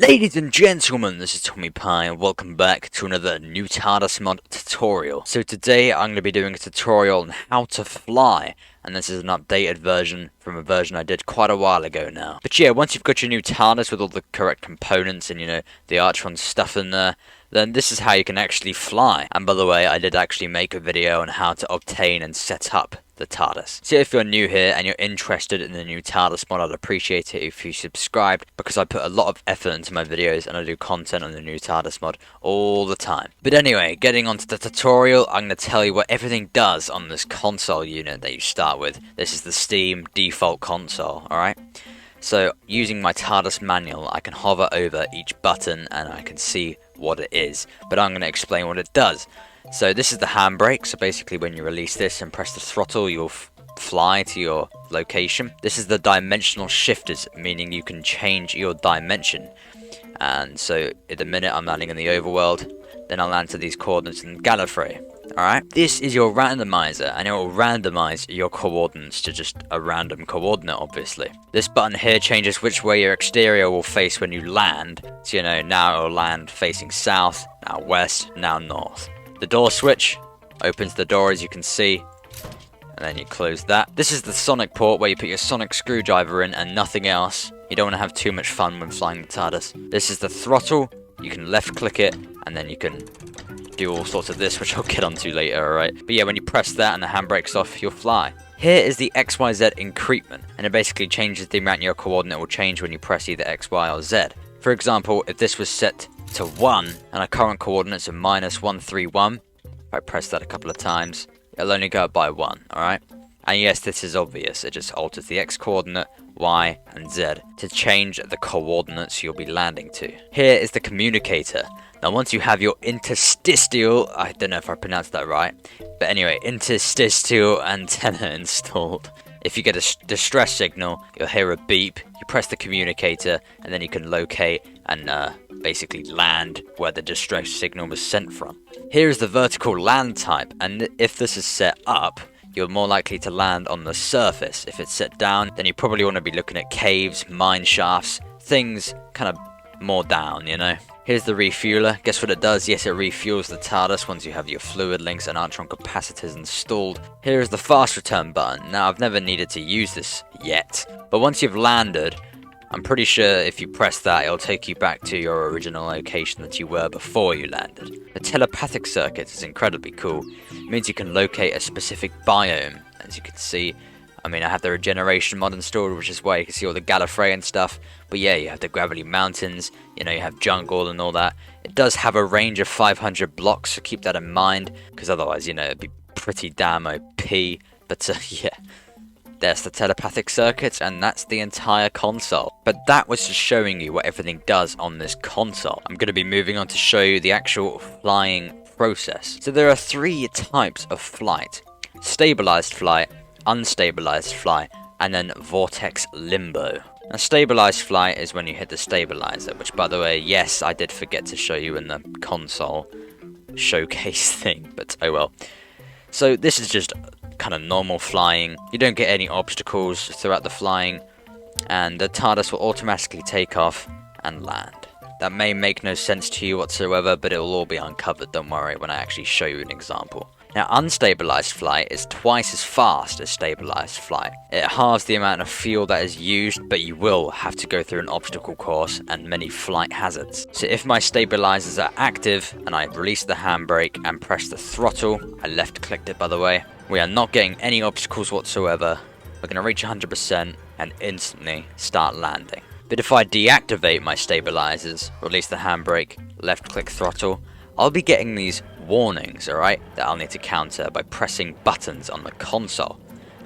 Ladies and gentlemen, this is Tommy Pie and welcome back to another new TARDIS Mod tutorial. So today I'm going to be doing a tutorial on how to fly, and this is an updated version from a version I did quite a while ago now. But yeah, once you've got your new TARDIS with all the correct components and the Archon stuff in there, then this is how you can actually fly. And by the way, I did actually make a video on how to obtain and set up the TARDIS. So if you're new here and you're interested in the new TARDIS mod, I'd appreciate it if you subscribed, because I put a lot of effort into my videos and I do content on the new TARDIS mod all the time. But anyway, getting onto the tutorial, I'm going to tell you what everything does on this console unit that you start with. This is the Steam default console, alright? So using my TARDIS manual, I can hover over each button and I can see what it is, but I'm going to explain what it does. So this is the handbrake, so basically when you release this and press the throttle, you'll fly to your location. This is the dimensional shifters, meaning you can change your dimension. And so at the minute I'm landing in the overworld, then I'll land to these coordinates in Gallifrey. Alright, this is your randomizer, and it will randomize your coordinates to just a random coordinate, obviously. This button here changes which way your exterior will face when you land. So now it will land facing south, now west, now north. The door switch opens the door, as you can see, and then you close that. This is the sonic port where you put your sonic screwdriver in and nothing else. You don't want to have too much fun when flying the TARDIS. This is the throttle. You can left click it and then you can do all sorts of this, which I'll get onto later, alright? But yeah, when you press that and the handbrake's off, you'll fly. Here is the XYZ increment, and it basically changes the amount your coordinate will change when you press either X, Y, or Z. For example, if this was set to 1 and our current coordinates are -131, if I press that a couple of times, it'll only go up by 1, alright? And yes, this is obvious, it just alters the X coordinate, Y, and Z to change the coordinates you'll be landing to. Here is the communicator. Now once you have your interstitial, I don't know if I pronounced that right, but anyway, interstitial antenna installed. If you get a distress signal, you'll hear a beep, you press the communicator, and then you can locate and basically land where the distress signal was sent from. Here is the vertical land type, and if this is set up, you're more likely to land on the surface. If it's set down, then you probably want to be looking at caves, mine shafts, things kind of more down, Here's the refueler. Guess what it does? Yes, it refuels the TARDIS once you have your fluid links and Archon capacitors installed. Here is the fast return button. Now, I've never needed to use this yet, but once you've landed, I'm pretty sure if you press that, it'll take you back to your original location that you were before you landed. The telepathic circuit is incredibly cool. It means you can locate a specific biome, as you can see. I have the regeneration mod installed, which is why you can see all the Gallifrey and stuff. But yeah, you have the Gravity Mountains, you have jungle and all that. It does have a range of 500 blocks, so keep that in mind, because otherwise, it'd be pretty damn OP. But yeah, there's the telepathic circuits, and that's the entire console. But that was just showing you what everything does on this console. I'm going to be moving on to show you the actual flying process. So there are 3 types of flight: stabilized flight, unstabilized flight, and then Vortex Limbo. Now, stabilized flight is when you hit the stabilizer, which, by the way, yes, I did forget to show you in the console showcase thing, but oh well. So this is just kind of normal flying. You don't get any obstacles throughout the flying, and the TARDIS will automatically take off and land. That may make no sense to you whatsoever, but it will all be uncovered, don't worry, when I actually show you an example. Now, unstabilized flight is twice as fast as stabilized flight. It halves the amount of fuel that is used, but you will have to go through an obstacle course and many flight hazards. So if my stabilizers are active and I release the handbrake and press the throttle, I left clicked it by the way, we are not getting any obstacles whatsoever. We're going to reach 100% and instantly start landing. But if I deactivate my stabilizers, release the handbrake, left click throttle, I'll be getting these warnings, alright, that I'll need to counter by pressing buttons on the console,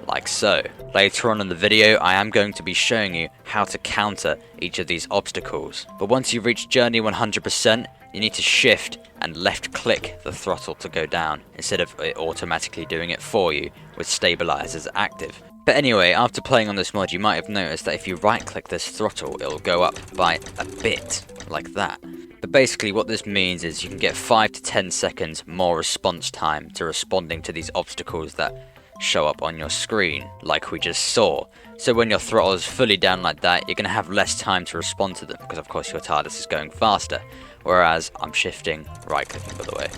like so. Later on in the video, I am going to be showing you how to counter each of these obstacles. But once you reach journey 100%, you need to shift and left click the throttle to go down, instead of it automatically doing it for you with stabilizers active. But anyway, after playing on this mod, you might have noticed that if you right click this throttle, it'll go up by a bit, like that. But basically what this means is you can get 5 to 10 seconds more response time to responding to these obstacles that show up on your screen, like we just saw. So when your throttle is fully down like that, you're going to have less time to respond to them, because of course your TARDIS is going faster. Whereas, I'm shifting, right clicking by the way.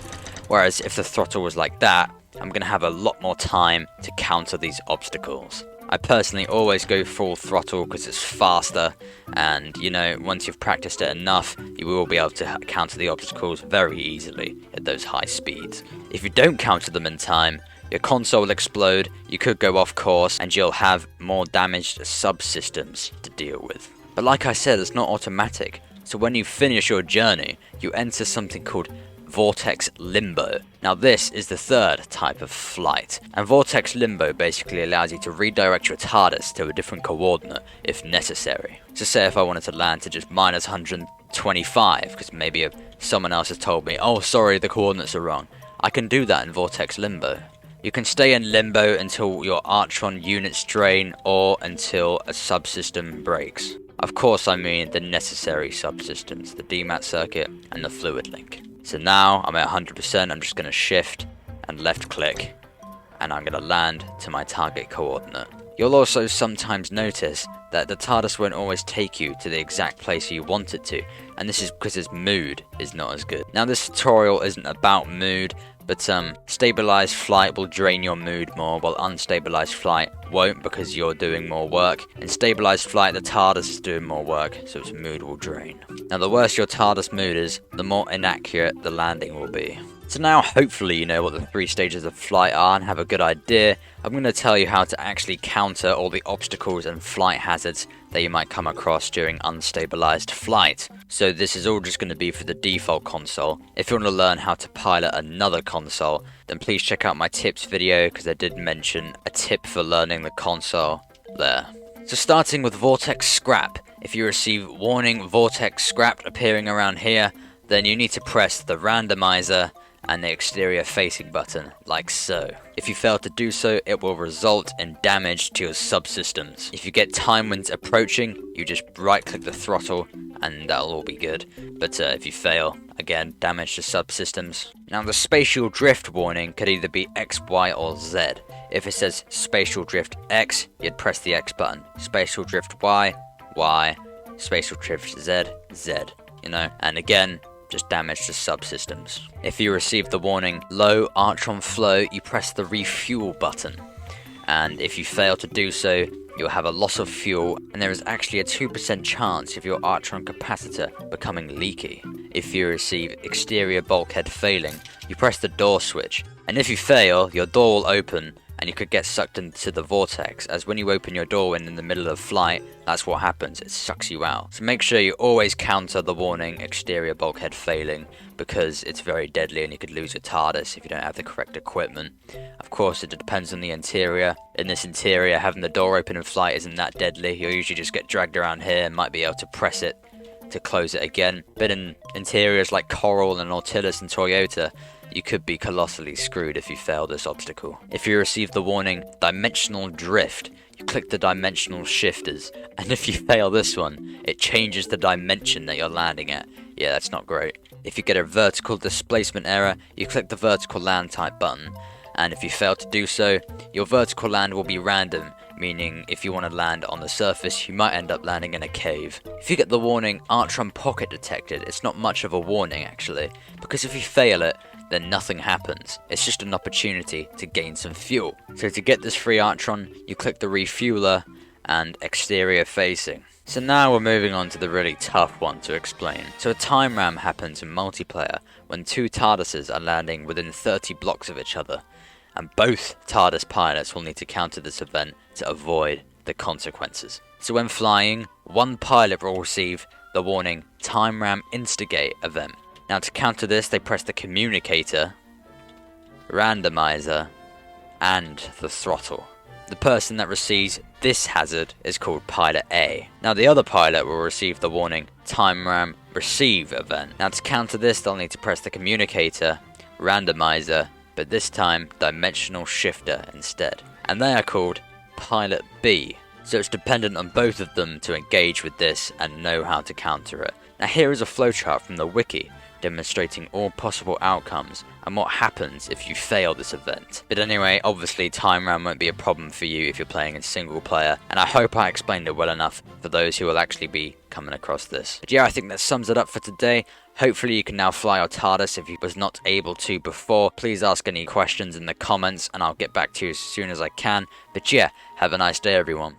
Whereas if the throttle was like that, I'm going to have a lot more time to counter these obstacles. I personally always go full throttle because it's faster, and you know, once you've practiced it enough, you will be able to counter the obstacles very easily at those high speeds. If you don't counter them in time, your console will explode, you could go off course, and you'll have more damaged subsystems to deal with. But like I said, it's not automatic, so when you finish your journey, you enter something called Vortex Limbo. Now this is the third type of flight, and Vortex Limbo basically allows you to redirect your TARDIS to a different coordinate if necessary. So say if I wanted to land to just minus 125, because maybe someone else has told me, oh sorry, the coordinates are wrong, I can do that in Vortex Limbo. You can stay in limbo until your Artron units drain or until a subsystem breaks. Of course I mean the necessary subsystems, the DMAT circuit and the fluid link. So now I'm at 100%, I'm just going to shift and left click, and I'm going to land to my target coordinate. You'll also sometimes notice that the TARDIS won't always take you to the exact place you want it to, and this is because its mood is not as good. Now this tutorial isn't about mood, but stabilized flight will drain your mood more, while unstabilized flight won't because you're doing more work. In stabilized flight, the TARDIS is doing more work, so its mood will drain. Now the worse your TARDIS mood is, the more inaccurate the landing will be. So now hopefully you know what the 3 stages of flight are and have a good idea. I'm going to tell you how to actually counter all the obstacles and flight hazards that you might come across during unstabilized flight. So this is all just going to be for the default console. If you want to learn how to pilot another console, then please check out my tips video, because I did mention a tip for learning the console there. So starting with Vortex Scrap, if you receive warning Vortex Scrap appearing around here, then you need to press the randomizer and the exterior facing button, like so. If you fail to do so, it will result in damage to your subsystems. If you get time winds approaching, you just right click the throttle and that'll all be good. But if you fail, again, damage to subsystems. Now the spatial drift warning could either be X, Y or Z. If it says spatial drift X, you'd press the X button. Spatial drift Y, Y. Spatial drift Z, Z. You know, and again, just damage to subsystems. If you receive the warning low Artron flow, you press the refuel button, and if you fail to do so, you'll have a loss of fuel, and there is actually a 2% chance of your Artron capacitor becoming leaky. If you receive exterior bulkhead failing, you press the door switch, and if you fail, your door will open and you could get sucked into the vortex, as when you open your door in the middle of flight, that's what happens, it sucks you out. So make sure you always counter the warning exterior bulkhead failing, because it's very deadly and you could lose your TARDIS if you don't have the correct equipment. Of course it depends on the interior. In this interior, having the door open in flight isn't that deadly. You'll usually just get dragged around here and might be able to press it to close it again. But in interiors like Coral and Nautilus and Toyota, you could be colossally screwed if you fail this obstacle. If you receive the warning dimensional drift, you click the dimensional shifters, and if you fail this one, it changes the dimension that you're landing at. Yeah, that's not great. If you get a vertical displacement error, you click the vertical land type button, and if you fail to do so, your vertical land will be random, meaning if you want to land on the surface, you might end up landing in a cave. If you get the warning Artron pocket detected, it's not much of a warning actually, because if you fail it, then nothing happens. It's just an opportunity to gain some fuel. So to get this free Artron, you click the refueler and exterior facing. So now we're moving on to the really tough one to explain. So a time ram happens in multiplayer when 2 TARDISes are landing within 30 blocks of each other, and both TARDIS pilots will need to counter this event to avoid the consequences. So when flying, one pilot will receive the warning time ram instigate event. Now to counter this, they press the communicator, randomizer, and the throttle. The person that receives this hazard is called Pilot A. Now the other pilot will receive the warning time ram receive event. Now to counter this, they'll need to press the communicator, randomizer, but this time dimensional shifter instead. And they are called Pilot B. So it's dependent on both of them to engage with this and know how to counter it. Now here is a flowchart from the wiki, demonstrating all possible outcomes and what happens if you fail this event. But anyway, obviously time round won't be a problem for you if you're playing in single player, and I hope I explained it well enough for those who will actually be coming across this. But yeah, I think that sums it up for today. Hopefully you can now fly your TARDIS if you was not able to before. Please ask any questions in the comments and I'll get back to you as soon as I can. But yeah, have a nice day everyone.